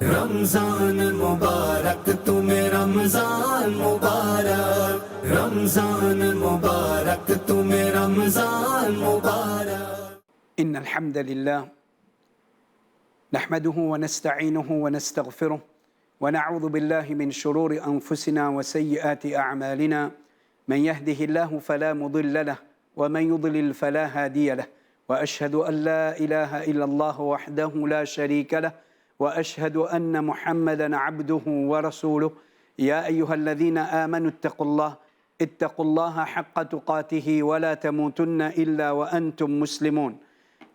रमजान मुबारक तुम्हें रमजान मुबारक रमजान मुबारक तुम्हें रमजान मुबारक إن الحمد لله نحمده ونستعينه ونستغفره ونعوذ بالله من شرور أنفسنا وسيئات أعمالنا من يهده الله فلا مضل له ومن يضلل فلا هادي له وأشهد أن لا إله إلا الله وحده لا شريك له وأشهد أن محمدًا عبده ورسوله يا أيها الذين آمنوا اتقوا الله حق تقاته ولا تموتن إلا وأنتم مسلمون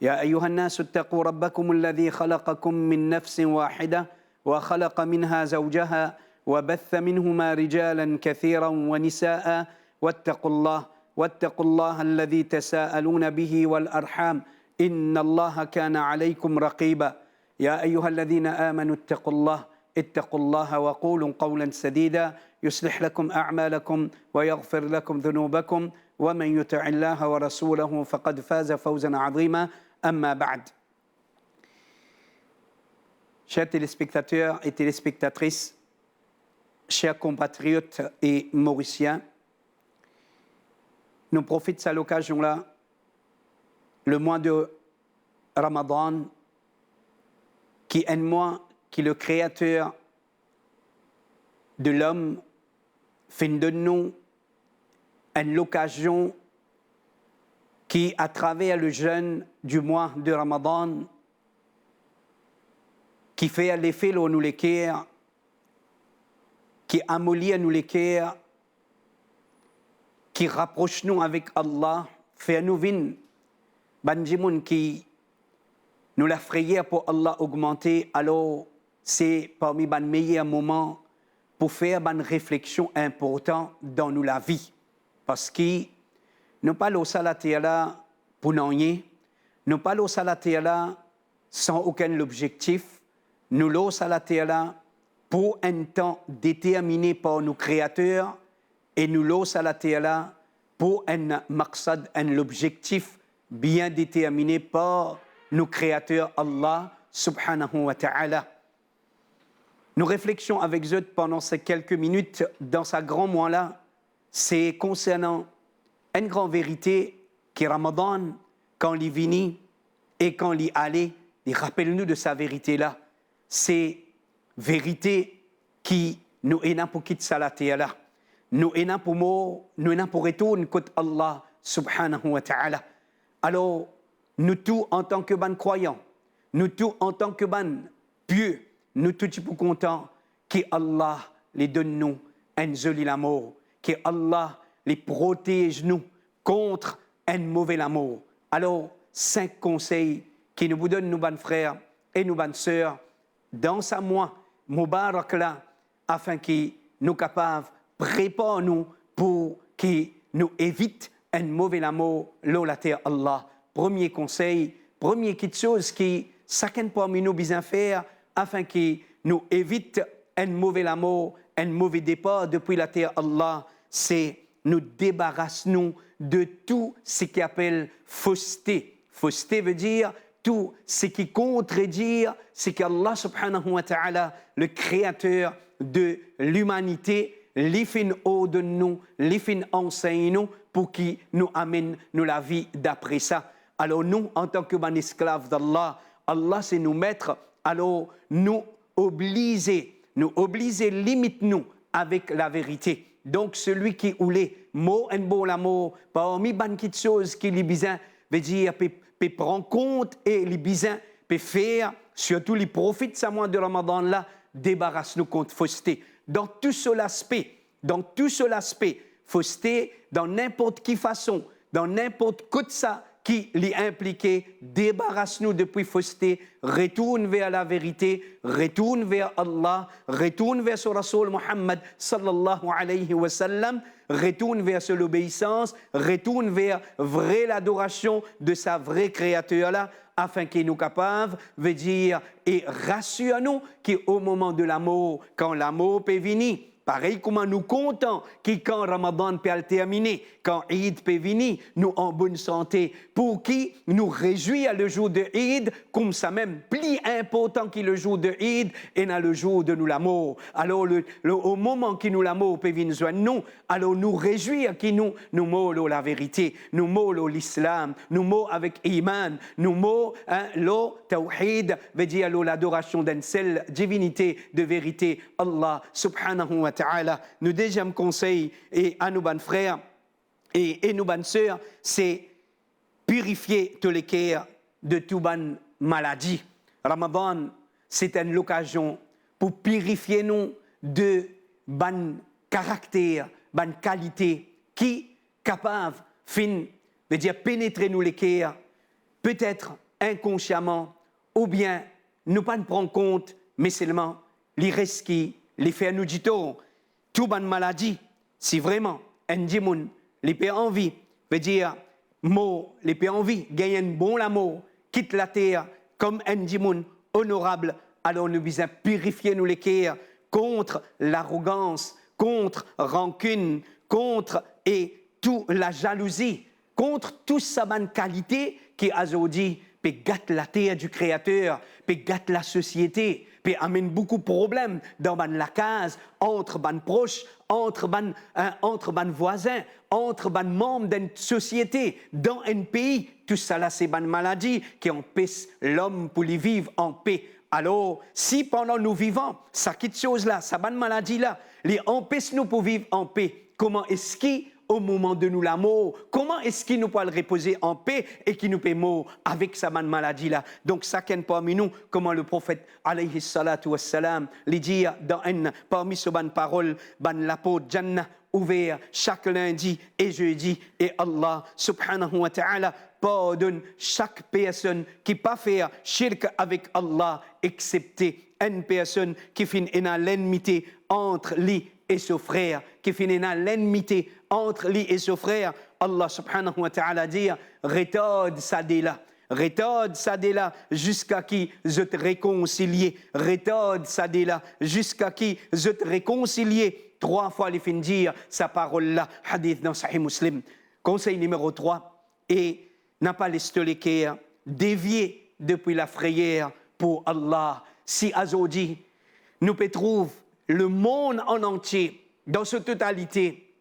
يا أيها الناس اتقوا ربكم الذي خلقكم من نفس واحدة وخلق منها زوجها وبث منهما رجالا كثيرا ونساء واتقوا الله الذي تساءلون به والأرحام إن الله كان عليكم رقيبا يا أيها الذين آمنوا اتقوا الله وقولوا قولا سديدا يصلح لكم أعمالكم ويغفر لكم ذنوبكم ومن يطع الله ورسوله فقد فاز فوزا عظيما أما بعد. Chers téléspectateurs et téléspectatrices, chers compatriotes et mauriciens, nous profitons à l'occasion-là, le mois de Ramadan, qui est un mois qui le Créateur de l'homme fait de nous une occasion qui, à travers le jeûne du mois de Ramadan, qui fait l'effet nous les cœurs, qui amollit nous les cœurs, qui rapproche nous avec Allah, fait nous vin, banjimoun qui nous la frayère pour Allah augmenter, alors c'est parmi les meilleurs moments pour faire une réflexion importante dans nous la vie. Parce que nous pas au salaté là pour rien, nous pas au salaté là sans aucun objectif, nous l'au salaté là pour un temps déterminé par nos créateurs et nous l'au salaté là pour un maqsad, un objectif bien déterminé par nos créateurs Allah subhanahu wa ta'ala. Nos réflexions avec eux pendant ces quelques minutes dans ce grand mois-là, c'est concernant une grande vérité qui est Ramadan, quand il vient et quand il allait, il rappelle-nous de sa vérité-là. C'est vérité qui nous est pour quitter salaté là. Nous est pour mot, nous est pour retourner contre Allah subhanahu wa ta'ala. Alors, nous tous en tant que ban croyants, nous tous en tant que ban pieux, nous tous pour contents que Allah les donne nous un joli amour, que Allah les protège nous contre un mauvais amour. Alors, 5 conseils qui nous donnent nous ban frères et nous ban sœurs dans ce mois Mubarak là, afin que nous capables préparer nous pour que nous évite un mauvais amour la terre Allah. Premier conseil, première petite chose qui chacun parmi nous besoin faire afin que nous évite un mauvais amour, un mauvais départ depuis la terre Allah, c'est nous débarrasser de tout ce qui appelle fausseté. Fausseté veut dire tout ce qui contredit ce qu'Allah subhanahu wa ta'ala, le créateur de l'humanité, les fin haut de nous, les fin enseigne nous pour qu'il nous amène nous la vie d'après ça. Alors nous, en tant que bon esclaves d'Allah, Allah c'est nous mettre, alors nous obliger, limite nous avec la vérité. Donc celui qui oulait, mot un bon l'amour, parmi ban petites choses qui les besoin veut dire peut prendre compte et les besoin peut faire, surtout les prophètes ça mois de Ramadan là, débarrasse-nous contre fausseté. Dans tout seul aspect, fausseté, dans n'importe quelle façon, dans n'importe quoi de ça qui l'y impliqué, débarrasse-nous depuis fausseté, retourne vers la vérité, retourne vers Allah, retourne vers son Rasoul Muhammad sallallahu alayhi wa sallam, retourne vers l'obéissance, retourne vers vraie l'adoration de sa vraie créature là, afin qu'il nous capable, veut dire, et rassure-nous qu'au moment de l'amour, quand l'amour peut venir, pareil comment nous comptons qui quand Ramadan peut terminer, quand Eid peut venir, nous en bonne santé, pour qui nous réjouir le jour de Eid, comme ça même, plus important que le jour de Eid, et dans le jour de nous l'amour. Alors, au moment qui nous l'amour peut venir joindre nous, alors nous réjouir qui nous mots la vérité, nous mots l'islam, nous mots avec iman, nous mots le tawhid, veut dire l'adoration d'une seule divinité de vérité, Allah subhanahu wa ta'ala. Nous deuxième conseil et à nos bonnes frères et nos bonnes sœurs, c'est purifier tous les cœurs de toute bonne maladie. Ramadan, c'est une occasion pour purifier nous de bonnes caractères, bonnes qualités qui capable veut dire pénétrer nous les cœurs, peut-être inconsciemment, ou bien nous pas prendre compte, mais seulement les risques qui les faire nous dire tout bonne maladie, si vraiment un dimoun les peut envie, veut dire mot les peut envie, gagner un bon l'amour, quitte la terre comme un dimoun honorable, alors nous devons purifier nous les cœurs contre l'arrogance, contre rancune, contre et toute la jalousie, contre toute sa bonne qualité qui aujourd'hui peut gâter la terre du Créateur, peut gâter la société, peut amener beaucoup de problèmes dans la case, entre les proches, entre les voisins, entre les membres d'une société, dans un pays. Tout ça là, c'est une maladie qui empêche l'homme pour y vivre en paix. Alors, si pendant nous vivons, ça quitte chose là, ça bonne maladie là, les empêche nous pour vivre en paix, comment est-ce qu'au moment de nous l'amour, comment est-ce qu'il nous peut le reposer en paix et qu'il nous peut mort avec sa bonne maladie là. Donc, ça qu'est parmi nous, comment le prophète, alayhi salatu wassalam, lui dit parmi ces bonnes paroles, la porte Jannah ouvert chaque lundi et jeudi, et Allah subhanahu wa ta'ala pardonne chaque personne qui pas faire shirk avec Allah, excepté une personne qui finit dans l'enmité entre lui et son frère, qui finit dans l'enmité entre lui et son frère. Allah subhanahu wa ta'ala dit, retarde ça là, jusqu'à qui je te réconcilie, retarde ça là, jusqu'à qui je te réconcilie. 3 fois il finit dire sa parole là, hadith dans Sahih Muslim. Conseil numéro 3, et n'a pas laissé les cœurs dévier depuis la frayère pour Allah. Si aujourd'hui, nous peut trouver le monde en entier, dans sa totalité,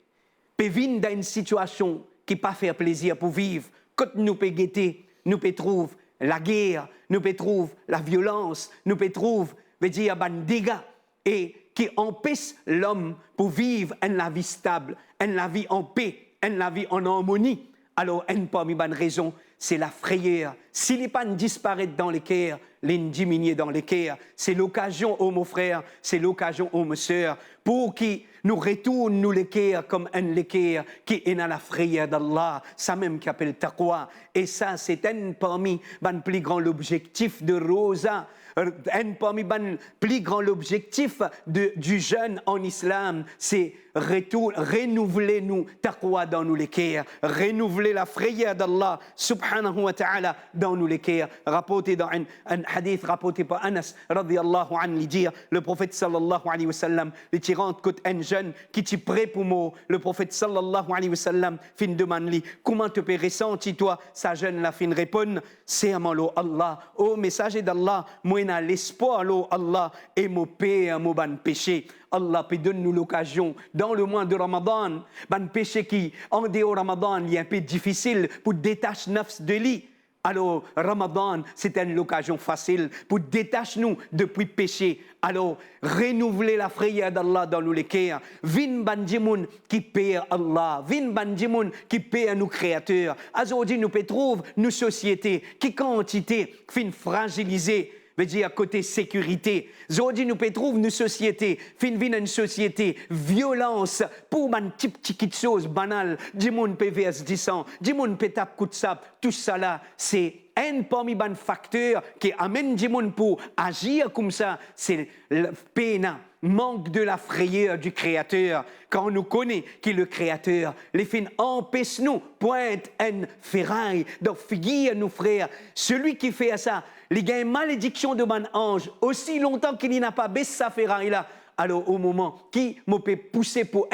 peut venir dans une situation qui pas faire plaisir pour vivre, quand nous peut guetter, nous peut trouver la guerre, nous peut trouver la violence, nous peut trouver, veut dire, des dégâts, et qui empêche l'homme pour vivre une vie stable, une vie en paix, une vie en harmonie. Alors, une parmi les raisons, c'est la frayeur. S'il n'est pas disparaît dans les cœurs, les diminuer dans les cœurs, c'est l'occasion, oh mon frère, c'est l'occasion, oh mes sœurs, pour qui nous retourne nous les cœurs comme un cœur qui est dans la frayeur d'Allah, ça même qui appelle taqwa. Et ça, c'est un parmi les plus grands objectifs de Rosa. Un parmi les plus grands objectifs du jeûne en islam, c'est renouveler nous taqwa dans nous les cœurs, renouveler la frayeur d'Allah subhanahu wa ta'ala dans nous les cœurs. Rapporté dans un hadith rapporté par Anas radiyallahu anhu, dire le prophète sallallahu alayhi wa sallam, le tirant côté un jeune qui t'y prêt pour moi, le prophète sallallahu alayhi wa sallam fin demande lui, comment te peux ressentir toi, sa jeune la fin répond, c'est amalo Allah, oh messager d'Allah, moi n'a l'espoir lo Allah et mon père mon ban péché. Allah peut donner nous l'occasion dans le mois de Ramadan, ban péché qui en dehors Ramadan il est un peu difficile pour détacher nafs de lui. Alors, Ramadan, c'est une occasion facile pour détacher nous depuis le péché. Alors, renouveler la frayeur d'Allah dans nos cœurs. Vin bandimoun qui paie Allah. Vin bandimoun qui paie nos créateurs. Aujourd'hui, nous peut trouver nos sociétés qui quantité fin fragilisée. Veut dire côté sécurité. Aujourd'hui, nous peut trouver une société, une société violence pour une petite chose banale. Du monde PVS 10 ans, du monde peut taper coup de sable. Tout ça là, c'est un parmi les facteurs qui amène du monde pour agir comme ça. C'est le peine, manque de la frayeur du Créateur. Quand on nous connaît qui est le Créateur, les fins empêchent nous, pointe une ferraille. Donc, figure nous frères, celui qui fait ça, il y a une malédiction de mon ange, aussi longtemps qu'il n'a pas baissé sa ferraille là, alors au moment qui me peut pousser pour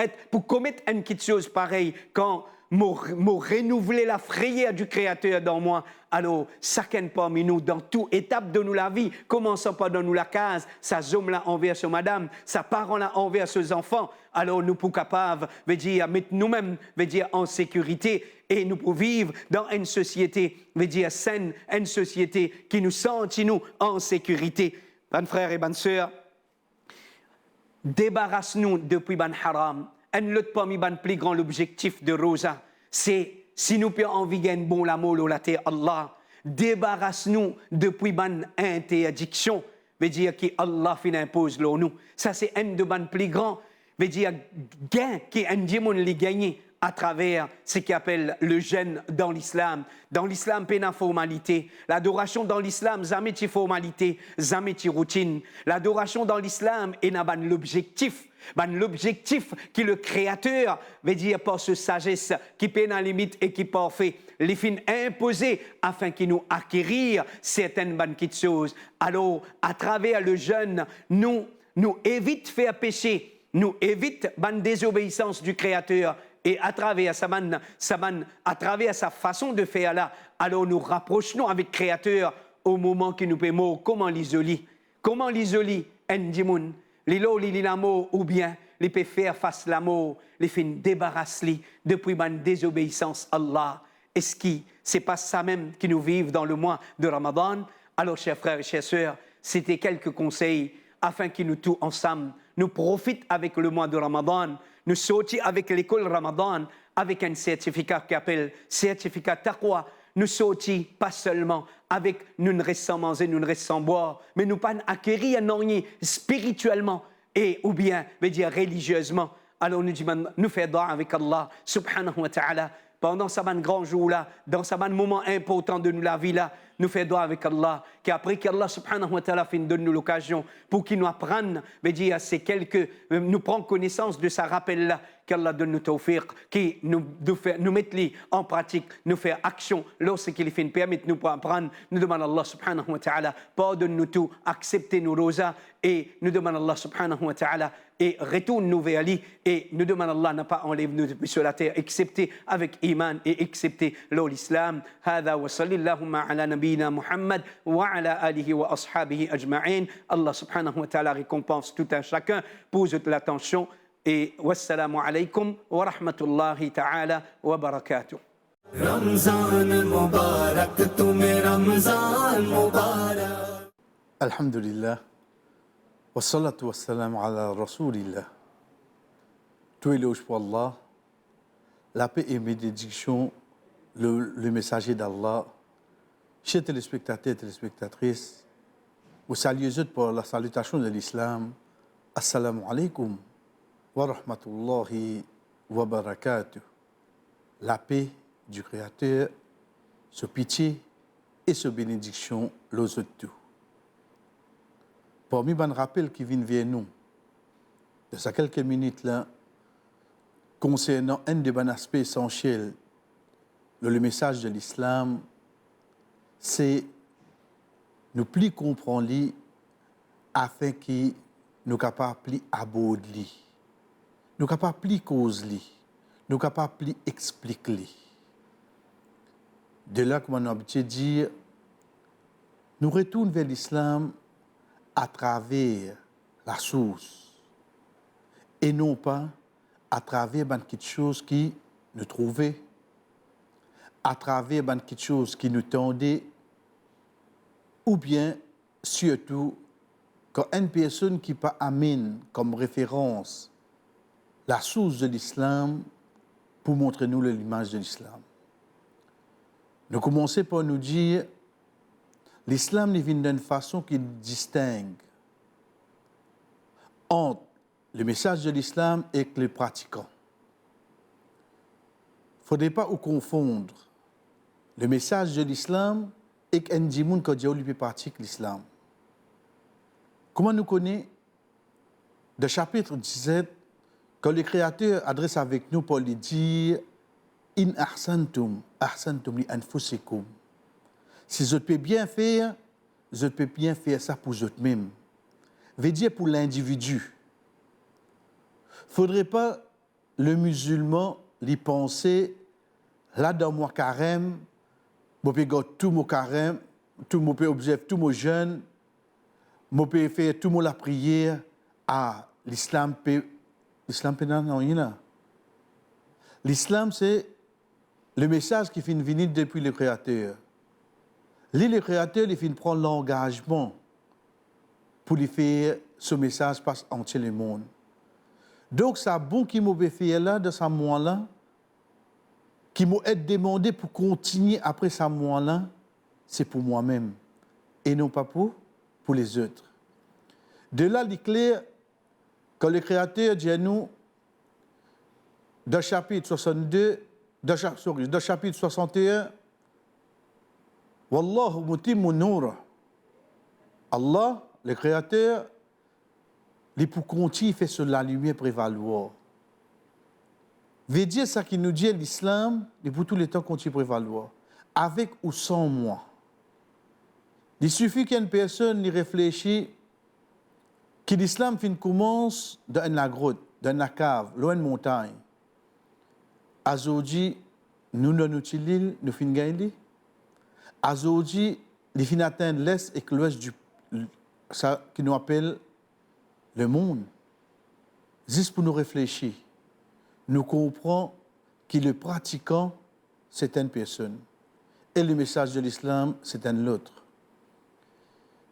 commettre une petite chose pareille quand me renouveler la frayeur du Créateur dans moi. Alors, chacun parmi nous, dans toute étape de nous la vie, commençons par dans nous la case, sa homme là envers sa madame, sa parent là envers ses enfants. Alors, nous pour capables, veut dire, mettre nous-mêmes, veut dire, en sécurité et nous pour vivre dans une société, veut dire, saine, une société qui nous sente, nous, en sécurité. Bonnes frères et bonnes sœurs, débarrasse-nous depuis ban haram. Un autre parmi les plus grands objectifs de Rosa, c'est si nous pouvons envier un bon l'amour la terre Allah, débarrasse-nous depuis ban interdiction, veut dire que Allah fin impose nous. Ça c'est un de ban plus grands, veut dire gain qui un démon les gagné à travers ce qu'on appelle le jeûne dans l'islam. Dans l'islam, il y a une formalité. L'adoration dans l'islam, jamais une formalité, jamais une routine. L'adoration dans l'islam, il y a l'objectif. L'objectif qui le créateur veut dire par ce sagesse qui peut la limite et qui parfait les fins imposés afin qu'il nous acquérir certaines bonnes choses. Alors, à travers le jeûne, nous évite faire pécher, nous évite la désobéissance du créateur. Et à travers à travers sa façon de faire là, alors nous rapprochons avec le Créateur au moment qui nous peut mort. Comment l'isoler? Comment l'isoler? Ndimoun, l'ilo l'amour ou bien les peut faire face à l'amour, les fin débarrasser depuis la désobéissance à Allah. Est-ce que c'est pas ça même qui nous vivent dans le mois de Ramadan? Alors, chers frères et chères sœurs, c'était quelques conseils afin que nous tous ensemble nous profitent avec le mois de Ramadan. Nous sortis avec l'école Ramadan, avec un certificat qui s'appelle certificat Taqwa. Nous sortis pas seulement avec nous ne restons manger, nous ne restons boire, mais nous pas acquérir un ornier spirituellement et ou bien, veut dire religieusement. Alors nous disons, nous faisons dua avec Allah subhanahu wa ta'ala pendant ce grand jour là, dans ce moment important de nous la vie là. Nous faisons dua avec Allah, qu'après qu'Allah subhanahu wa ta'ala donne nous l'occasion pour qu'il nous apprenne, veut dire, c'est nous prend connaissance de sa rappel là, qu'Allah donne nous tawfiq, qui nous mette en pratique, nous faire action lorsqu'il fait permet nous pour apprendre. Nous demandons Allah subhanahu wa ta'ala, pardonne-nous tout, acceptez nos rosas et nous demandons Allah subhanahu wa ta'ala et retourne-nous vers lui et nous demandons Allah n'a pas enlevé nous depuis sur la terre, excepté avec iman et excepté l'islam. Hada wa sallallahu ala nabina Muhammad wa ala alihi wa ashabihi ajma'in. Allah subhanahu wa ta'ala récompense tout un chacun pour toute l'attention. Et wassalamu alaykum wa rahmatullahi ta'ala wa barakatuh. Ramzan Mubarak, tumhe Ramzan Mubarak. Alhamdulillah, wa salatu wa salam ala Rasulillah. Tout éloge pour Allah, la paix et bénédiction, le messager d'Allah. Chers téléspectateurs et téléspectatrices, vous saluez pour la salutation de l'islam. Assalamu alaikum wa rahmatullahi wa barakatuh. La paix du Créateur, ce pitié et ce bénédiction, l'ose tout. Parmi les rappels qui viennent vers nous, de ces quelques minutes là, concernant un des bons aspects essentiels, le message de l'islam, c'est nous plus comprendre lui afin que nous capables plus aborder lui, nous capables plus causer lui, nous capables plus expliquer lui. De là, comme on a habitué de dire, nous retournons vers l'islam à travers la source et non pas à travers quelque chose qui nous trouvait, à travers quelque chose qui nous tendait, ou bien, surtout, quand une personne qui pas amène comme référence la source de l'islam pour montrer nous l'image de l'islam. Nous commençons par nous dire l'islam vient d'une façon qui distingue entre le message de l'islam et les pratiquants. Il ne faudrait pas confondre le message de l'islam et un djimoun qui pratique l'islam. Comment nous connaissons le chapitre 17, quand le Créateur adresse avec nous pour lui dire In ahsantum li anfusikum. Si je peux bien faire ça pour eux-mêmes. Veut dire pour l'individu. faudrait pas le musulman lui penser là dans mon carême, je peux faire tout mon carême, tout mon observer tout mon jeûne, je peux faire tout mon la prière à l'islam non rien. L'islam c'est le message qui finit venir depuis le Créateur. Le Créateur il finit prendre l'engagement pour lui faire ce message passe entier le monde. Donc, c'est bon qui m'a fait là, de ce moment-là, qui m'a demandé pour continuer après ce moment-là, c'est pour moi-même et non pas pour les autres. De là, il est clair que le Créateur dit à nous, dans le chapitre 62, dans le chapitre 61, Wallahu mutimmu nour. Allah, le Créateur, les pour continuer fait sur la lumière prévaloir. Veut dire ça qui nous dit l'islam, et pour tous les temps continue prévaloir. Avec ou sans moi. Il suffit qu'une personne y réfléchisse que l'islam commence dans la grotte, dans la cave, loin de montagne. Aujourd'hui, nous nous l'île, nous finissons gagner. Aujourd'hui, les fins atteindre l'est et l'ouest du ça qui nous appelle le monde. Juste pour nous réfléchir, nous comprenons que le pratiquant, c'est une personne. Et le message de l'islam, c'est un autre.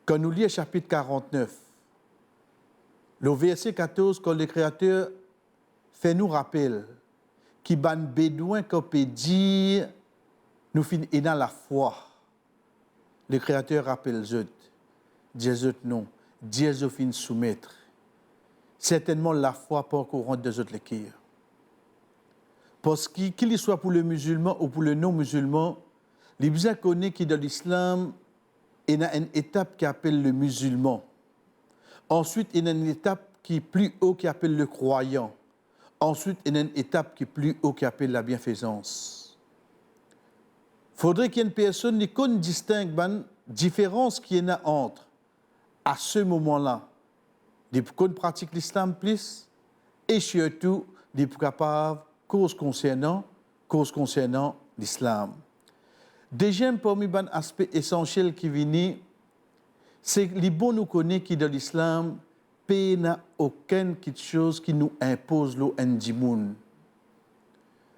Quand nous lisons chapitre 49, le verset 14, quand le Créateur fait nous rappel qu'il y a un bédouin qu'on peut dire, nous finissons dans la foi. Le Créateur rappelle les autres. Dieu non. Dieu fin soumettre. Certainement la foi pas encore rentre des autres l'équerre. Parce qu'il soit pour le musulman ou pour le non-musulman, les bien connaît que dans l'islam, il y a une étape qui appelle le musulman. Ensuite, il y a une étape qui est plus haut qui appelle le croyant. Ensuite, il y a une étape qui est plus haut qui appelle la bienfaisance. Il faudrait qu'il y ait une personne qui distingue la différence qu'il y a entre, à ce moment-là, des qu'on pratique l'islam plus, et surtout, des capables cause concernant l'islam. Deuxième parmi les aspects essentiels qui viennent, c'est que les bons nous connaissent qui dans l'islam, il n'y a aucune chose qui nous impose le ndimoun.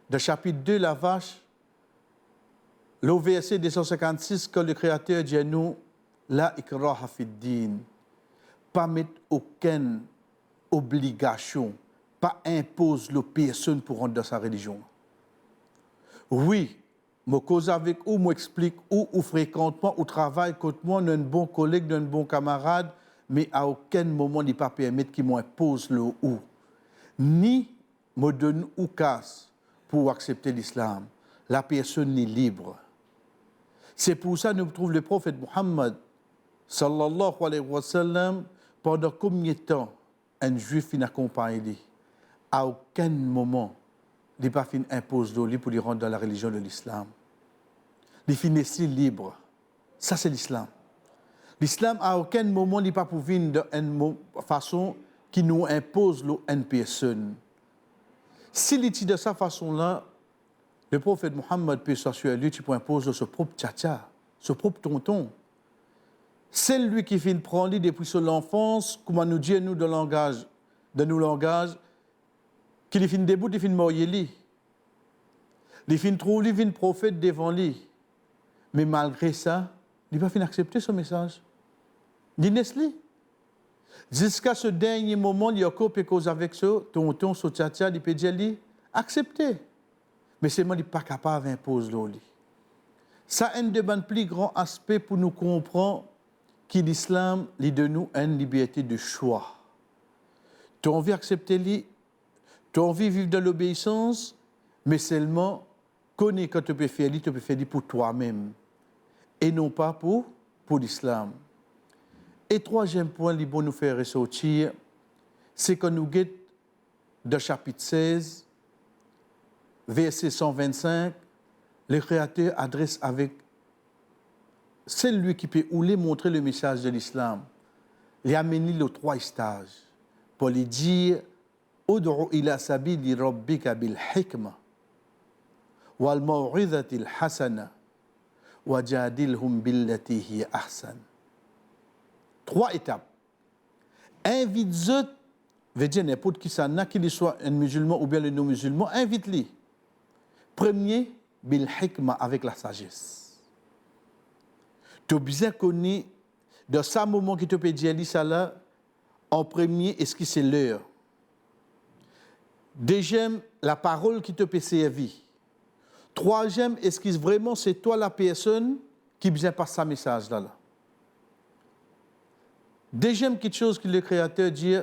Dans le chapitre 2, la vache, le verset 256, que le Créateur dit à nous, la ikraha fid din, pas mettre aucune obligation, pas impose la personne pour rentrer dans sa religion. Oui, je cause avec vous, je explique où fréquentement, où travaille contre moi, un bon collègue, un bon camarade, mais à aucun moment, il ne pas permettre qu'il m'impose le ou. Ni me donne ou casse pour accepter l'islam. La personne est libre. C'est pour ça que nous trouvons le prophète Muhammad, sallallahu alayhi wa sallam, pendant combien de temps un juif n'accompagne lui. À aucun moment, il n'a pas impose lui pour lui rendre dans la religion de l'islam. Il finit libre. Ça, c'est l'islam. L'islam, à aucun moment, n'est pas pour venir d'une façon qui nous impose une personne. S'il est de cette façon-là, le prophète Mohammed peut s'assurer lui, tu peux imposer son propre tcha-tcha, son propre tonton. C'est lui qui finit prendre lui depuis son enfance, comme nous dit nous dans nos langages, qu'il finit debout, il finit mourir lui. Il finit trouver lui, prophète devant lui. Mais malgré ça, il n'a pas fini d'accepter ce message. Il n'est-ce jusqu'à ce dernier moment, il y a encore quelque chose avec ça, tonton, ce tcha-tcha, il peut dire lui, accepter. Mais seulement il n'est pas capable d'imposer lui. Ça, un des plus grands aspects pour nous comprendre que l'islam lui donne nous une liberté de choix. Tu as envie d'accepter lui, tu as envie de vivre dans l'obéissance, mais seulement connais quand tu peux faire pour toi-même et non pas pour l'islam. Et troisième point, qui va nous faire ressortir, c'est que nous guettons dans chapitre 16, verset 125, le Créateur adresse avec celui qui peut montrer le message de l'islam. Il a amené les trois stages pour lui dire Ud'u ila sabili rabbika bil hikma wal maw'izati al hasana wajadilhum billati hiya ahsan. 3 étapes. Invite-eux, veut dire n'importe qui ça, qu'il soit un musulman ou bien le non-musulman, invite-les. Premier, bil hikma, avec la sagesse. Tu as bien connu, dans ce moment qui te peut dire ça là, en premier, est-ce que c'est l'heure? Deuxième, la parole qui te peut servir. Troisième, est-ce que vraiment c'est toi la personne qui vient passer ce message là? Deuxième quelque chose que le Créateur dit,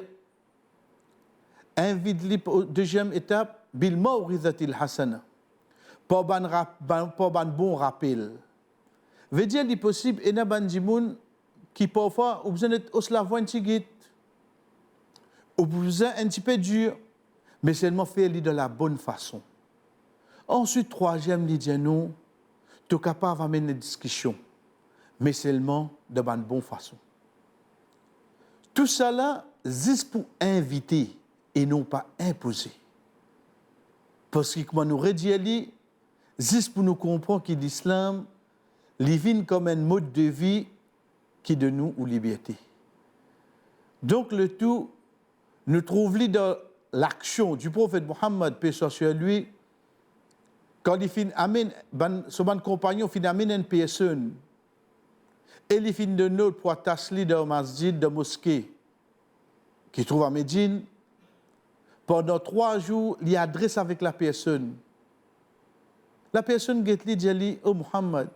invite-les, deuxième étape, bil maw'izatil hasana, pour un bon rappel. Veut dire, il est possible, il y a des gens qui parfois, vous êtes au slavoin tigit, vous êtes un petit peu dur, mais seulement faire-le de la bonne façon. Ensuite, troisième, il dit non, tu es capable d'amener une discussion, mais seulement de la bonne façon. Tout ça là, juste pour inviter et non pas imposer. Parce que, comme nous redisons, juste pour nous comprendre que l'islam vient comme un mode de vie qui donne nous ou liberté. Donc, le tout, nous trouvons dans l'action du prophète Mohammed, paix soit sur lui, quand il finit amène, son compagnon finit amène une personne, et il finit de nous pour attacher dans le masjid, dans la mosquée, qui trouve à Médine. Pendant 3 jours, il adresse avec la personne. La personne dit, oh Mohammed,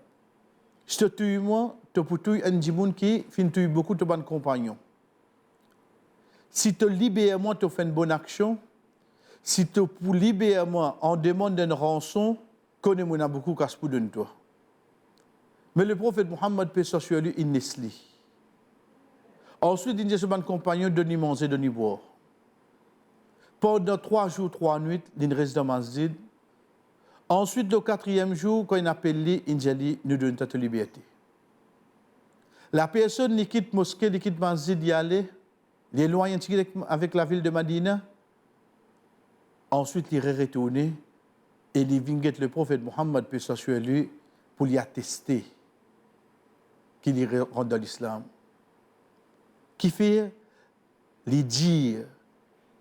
je te tue moi, tu peux tuer un djimoun qui finit tuer beaucoup de bons compagnons. Si tu libères moi, tu fais une bonne action. Si tu pour libérer moi, on demande une rançon, connais-moi n'a beaucoup casse pour de toi. Mais le prophète Mohammed, paix soit sur lui, il n'est pas. Ensuite, il dit à son compagnon de nous manger, de nous boire. Pendant 3 jours, 3 nuits, il reste dans le masjid. Ensuite, le 4e jour, quand il appelle lui, il dit, nous donnons ta liberté. La personne qui quitte la mosquée, qui quitte le masjid, il allait, il est loin avec la ville de Madina. Ensuite, il est retourné et il vient le prophète Mohammed, paix soit sur lui, pour lui attester qu'il rentre dans l'islam. Qui fait les dire,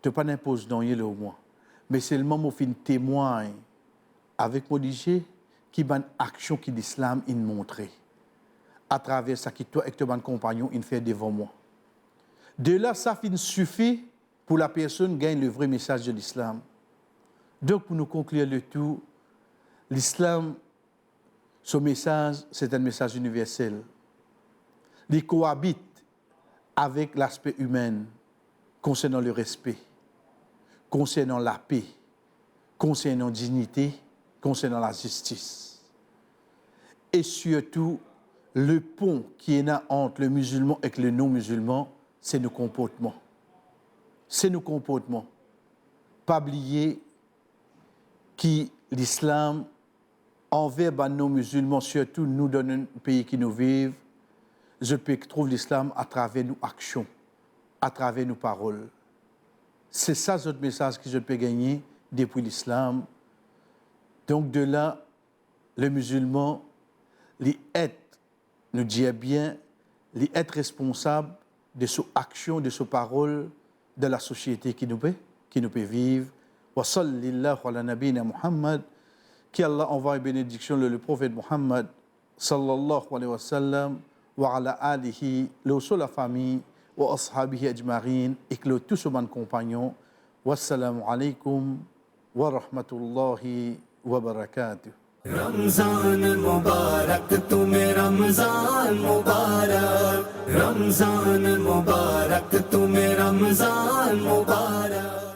tu pas n'impose dans le moi, mais seulement mon fin témoigne avec mon DJ qui ban action qui l'islam il montré à travers ça qui toi et ton compagnon il fait devant moi. De là ça fin suffit pour la personne gagne le vrai message de l'islam. Donc pour nous conclure le tout, l'islam, ce message c'est un message universel. Il cohabite avec l'aspect humain concernant le respect, concernant la paix, concernant la dignité, concernant la justice. Et surtout, le pont qui est là entre le musulman et le non-musulman, c'est nos comportements. C'est nos comportements. Pas oublier que l'islam, envers les non-musulmans, surtout nous dans un pays qui nous vivent, je peux trouver l'islam à travers nos actions, à travers nos paroles. C'est ça notre message que je peux gagner depuis l'islam. Donc de là, le musulman, les être, nous dit bien, les être responsable de ses actions, de ses paroles, de la société qui nous peut vivre. Wa sallallahu ala nabina Muhammad, qui Allah envoie une bénédiction le prophète Muhammad, sallallahu alayhi wa sallam, وعلى آله لو سلا famille وأصحابه أجمعين إكلو تسمان compagnons والسلام عليكم ورحمة الله وبركاته رمضان مبارك तुम्हें रमजान मुबारक रमजान मुबारक तुम्हें रमजान मुबारक